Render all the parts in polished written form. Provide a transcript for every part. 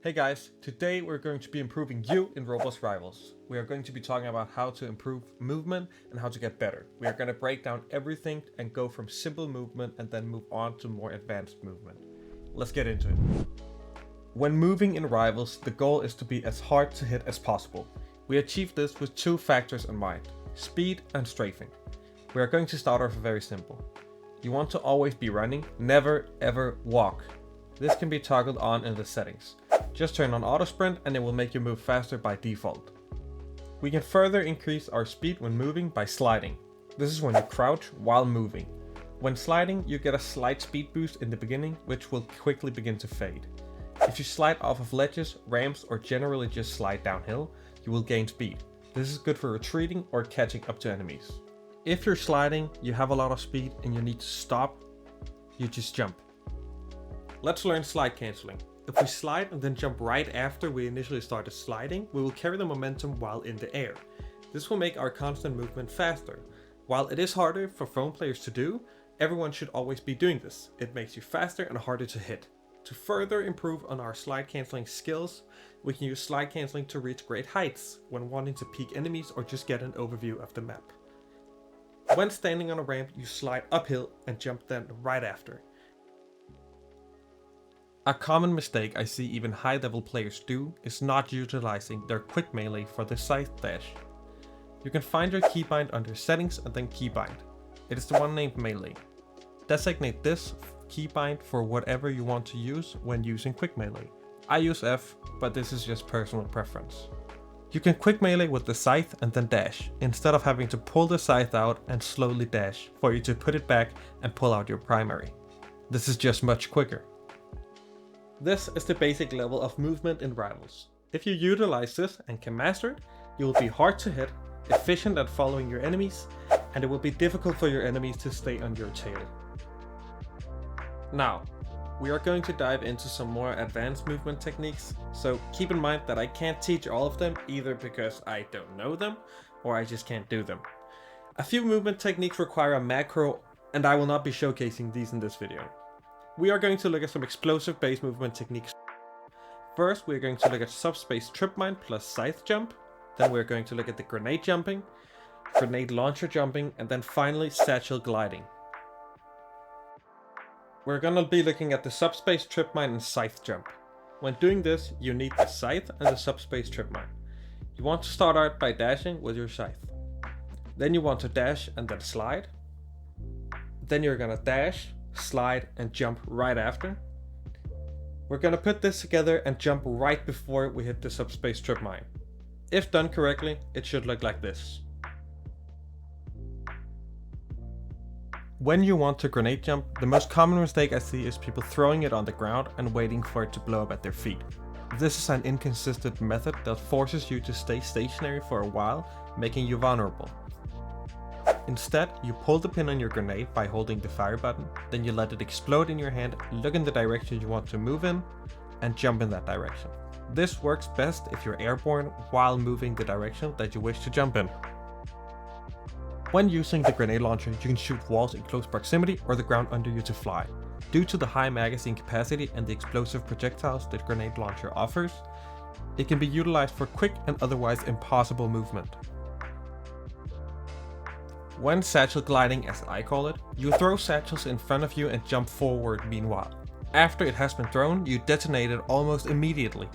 Hey guys, today we're going to be improving you in Roblox Rivals. We are going to be talking about how to improve movement and how to get better. We are going to break down everything and go from simple movement and then move on to more advanced movement. Let's get into it. When moving in Rivals, the goal is to be as hard to hit as possible. We achieve this with two factors in mind, speed and strafing. We are going to start off very simple. You want to always be running, never ever walk. This can be toggled on in the settings. Just turn on auto sprint and it will make you move faster by default. We can further increase our speed when moving by sliding. This is when you crouch while moving. When sliding, you get a slight speed boost in the beginning, which will quickly begin to fade. If you slide off of ledges, ramps, or generally just slide downhill, you will gain speed. This is good for retreating or catching up to enemies. If you're sliding, you have a lot of speed and you need to stop, you just jump. Let's learn slide cancelling. If we slide and then jump right after we initially started sliding, we will carry the momentum while in the air. This will make our constant movement faster. While it is harder for phone players to do, everyone should always be doing this. It makes you faster and harder to hit. To further improve on our slide cancelling skills, we can use slide cancelling to reach great heights when wanting to peek enemies or just get an overview of the map. When standing on a ramp, you slide uphill and jump then right after. A common mistake I see even high level players do is not utilizing their quick melee for the Scythe dash. You can find your keybind under settings and then keybind. It is the one named melee. Designate this keybind for whatever you want to use when using quick melee. I use F, but this is just personal preference. You can quick melee with the Scythe and then dash, instead of having to pull the Scythe out and slowly dash for you to put it back and pull out your primary. This is just much quicker. This is the basic level of movement in Rivals. If you utilize this and can master it, you will be hard to hit, efficient at following your enemies, and it will be difficult for your enemies to stay on your tail. Now, we are going to dive into some more advanced movement techniques, so keep in mind that I can't teach all of them either because I don't know them or I just can't do them. A few movement techniques require a macro and I will not be showcasing these in this video. We are going to look at some explosive base movement techniques. First, we're going to look at Subspace Tripmine plus Scythe jump. Then we're going to look at the grenade jumping, grenade launcher jumping, and then finally Satchel Gliding. We're going to be looking at the Subspace Tripmine and Scythe jump. When doing this, you need the Scythe and the Subspace Tripmine. You want to start out by dashing with your Scythe. Then you want to dash and then slide. Then you're going to dash, slide and jump right after. We're gonna put this together and jump right before we hit the Subspace Tripmine. If done correctly, it should look like this. When you want to grenade jump, the most common mistake I see is people throwing it on the ground and waiting for it to blow up at their feet. This is an inconsistent method that forces you to stay stationary for a while, making you vulnerable. Instead, you pull the pin on your grenade by holding the fire button, then you let it explode in your hand, look in the direction you want to move in, and jump in that direction. This works best if you're airborne while moving the direction that you wish to jump in. When using the grenade launcher, you can shoot walls in close proximity or the ground under you to fly. Due to the high magazine capacity and the explosive projectiles that grenade launcher offers, it can be utilized for quick and otherwise impossible movement. When satchel gliding, as I call it, you throw satchels in front of you and jump forward meanwhile. After it has been thrown, you detonate it almost immediately.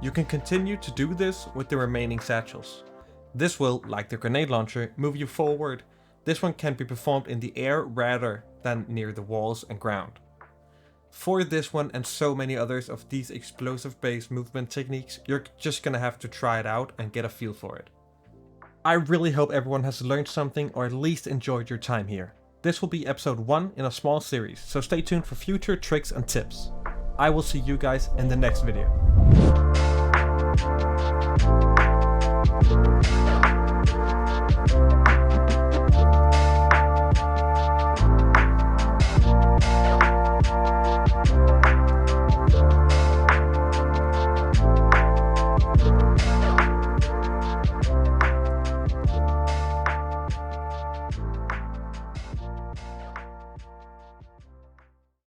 You can continue to do this with the remaining satchels. This will, like the grenade launcher, move you forward. This one can be performed in the air rather than near the walls and ground. For this one and so many others of these explosive based movement techniques, you're just gonna have to try it out and get a feel for it. I really hope everyone has learned something or at least enjoyed your time here. This will be episode 1 in a small series, so stay tuned for future tricks and tips. I will see you guys in the next video.